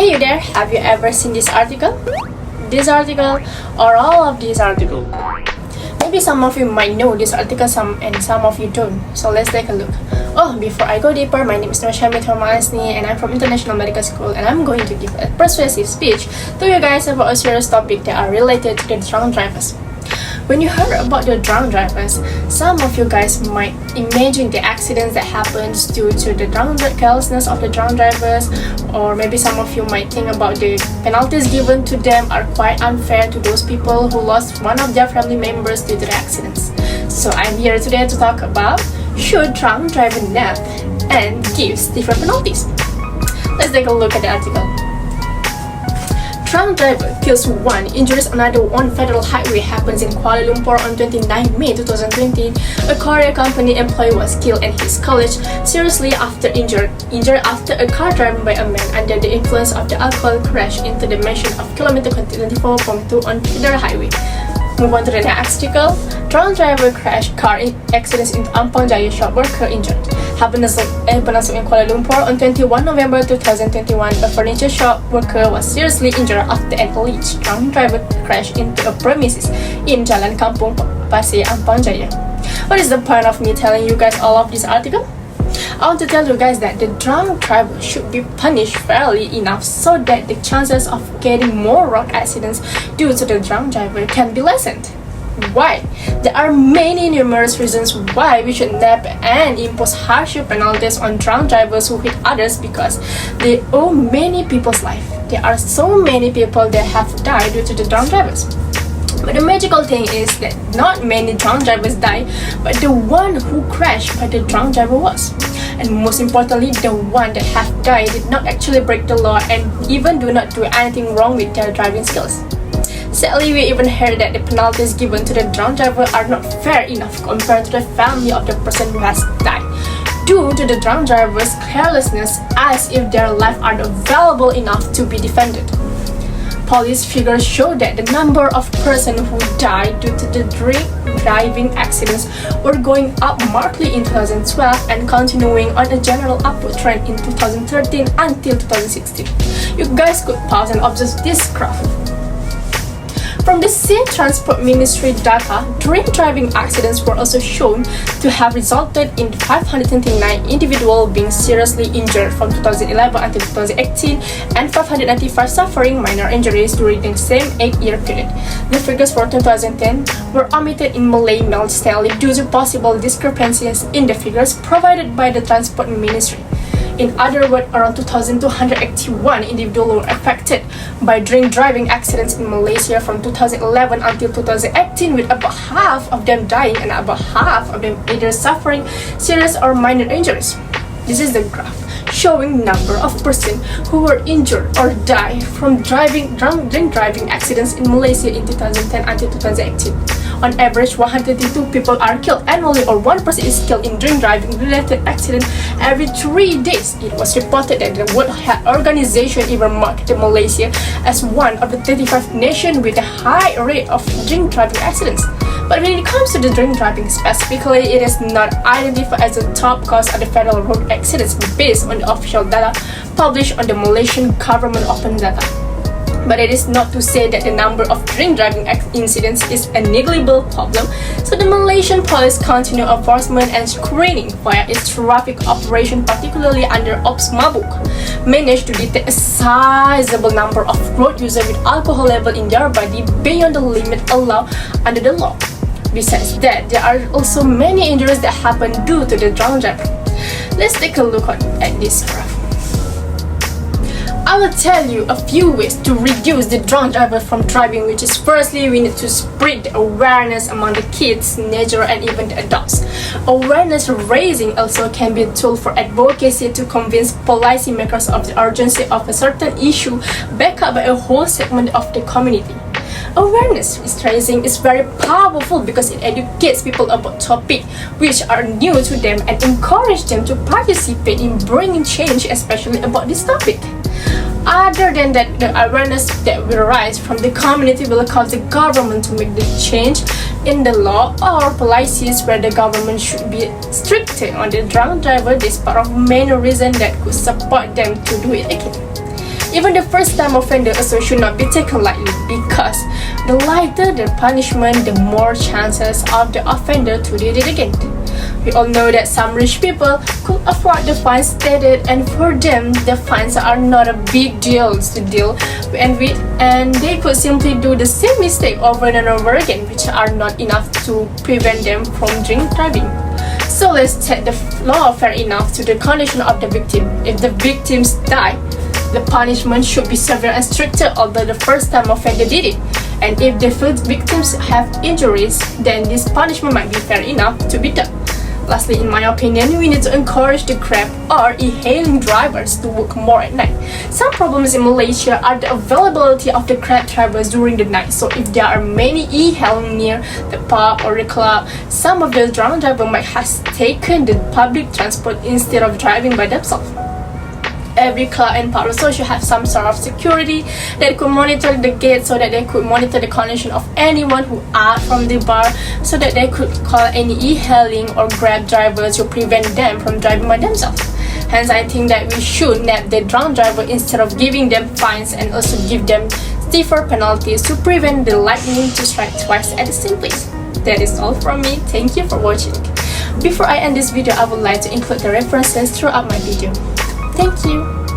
Hey you there, have you ever seen this article? This article or all of these articles? Maybe some of you might know this article and some of you don't, so let's take a look. Oh, before I go deeper, my name is Noshami Thomasni and I'm from International Medical School, and I'm going to give a persuasive speech to you guys about a serious topic that are related to the drunk drivers. When you heard about the drunk drivers, some of you guys might imagine the accidents that happens due to the carelessness of the drunk drivers, or maybe some of you might think about the penalties given to them are quite unfair to those people who lost one of their family members due to the accidents. So I'm here today to talk about should drunk driver nabbed and gives different penalties. Let's take a look at the article. Drunk driver kills one, injures another on federal highway happens in Kuala Lumpur on 29 May 2020. A courier company employee was killed and his colleague seriously injured after a car driven by a man under the influence of the alcohol crashed into the mansion of kilometer 24.2 on federal highway. Move on to the next article. Drunk driver crashed car accidents in Ampang Jaya shop worker injured. Happened in Kuala Lumpur on 21 November 2021. A furniture shop worker was seriously injured after an alleged drunk driver crashed into a premises in Jalan Kampung Pasir, Ampang Jaya. What is the point of me telling you guys all of this article? I want to tell you guys that the drunk driver should be punished fairly enough so that the chances of getting more road accidents due to the drunk driver can be lessened. Why? There are many numerous reasons why we should nab and impose harsher penalties on drunk drivers who hit others, because they owe many people's life. There are so many people that have died due to the drunk drivers. But the magical thing is that not many drunk drivers die, but the one who crashed by the drunk driver was. And most importantly, the one that have died did not actually break the law and even do not do anything wrong with their driving skills. Sadly, we even heard that the penalties given to the drunk driver are not fair enough compared to the family of the person who has died, due to the drunk driver's carelessness, as if their life are not valuable enough to be defended. Police figures show that the number of persons who died due to the drink driving accidents were going up markedly in 2012 and continuing on a general upward trend in 2013 until 2016. You guys could pause and observe this graph. From the same Transport Ministry data, drink driving accidents were also shown to have resulted in 529 individuals being seriously injured from 2011 until 2018 and 595 suffering minor injuries during the same 8-year period. The figures for 2010 were omitted in Malay mail style due to possible discrepancies in the figures provided by the Transport Ministry. In other words, around 2,281 individuals were affected by drink driving accidents in Malaysia from 2011 until 2018, with about half of them dying and about half of them either suffering serious or minor injuries. This is the graph showing number of persons who were injured or died from drink driving accidents in Malaysia in 2010 until 2018. On average, 132 people are killed annually, or 1 person is killed in drink driving related accident every 3 days. It was reported that the World Health Organization even marked Malaysia as one of the 35 nations with a high rate of drink driving accidents. But when it comes to the drink driving specifically, it is not identified as the top cause of the fatal road accidents based on the official data published on the Malaysian government open data. But it is not to say that the number of drink driving incidents is a negligible problem, so the Malaysian police continue enforcement and screening via its traffic operation, particularly under Ops Mabuk, managed to detect a sizable number of road users with alcohol level in their body beyond the limit allowed under the law. Besides that, there are also many injuries that happen due to the drunk driver. Let's take a look at this graph. I will tell you a few ways to reduce the drunk driver from driving, which is firstly, we need to spread the awareness among the kids, teenagers, and even the adults. Awareness raising also can be a tool for advocacy to convince policymakers of the urgency of a certain issue, backed up by a whole segment of the community. Awareness raising is very powerful because it educates people about topics which are new to them and encourage them to participate in bringing change, especially about this topic. Other than that, the awareness that will rise from the community will cause the government to make the change in the law or policies where the government should be stricter on the drunk driver. This part of many reasons that could support them to do it again. Even the first-time offender also should not be taken lightly, because the lighter the punishment, the more chances of the offender to do it again. We all know that some rich people could afford the fines stated, and for them, the fines are not a big deal to deal with, and they could simply do the same mistake over and over again, which are not enough to prevent them from drink driving. So let's take the law fair enough to the condition of the victim. If the victims die, the punishment should be severe and stricter, although the first-time offender did it. And if the victims have injuries, then this punishment might be fair enough to be done. Lastly, in my opinion, we need to encourage the Grab or e-hailing drivers to work more at night. Some problems in Malaysia are the availability of the Grab drivers during the night. So if there are many e-hailing near the pub or the club, some of the drunk drivers might have taken the public transport instead of driving by themselves. Every club and pub also should have some sort of security that could monitor the gate, so that they could monitor the condition of anyone who out from the bar, so that they could call any e-hailing or Grab drivers to prevent them from driving by themselves. Hence, I think that we should nab the drunk driver instead of giving them fines, and also give them stiffer penalties to prevent the lightning to strike twice at the same place. That is all from me. Thank you for watching. Before I end this video, I would like to include the references throughout my video. Thank you.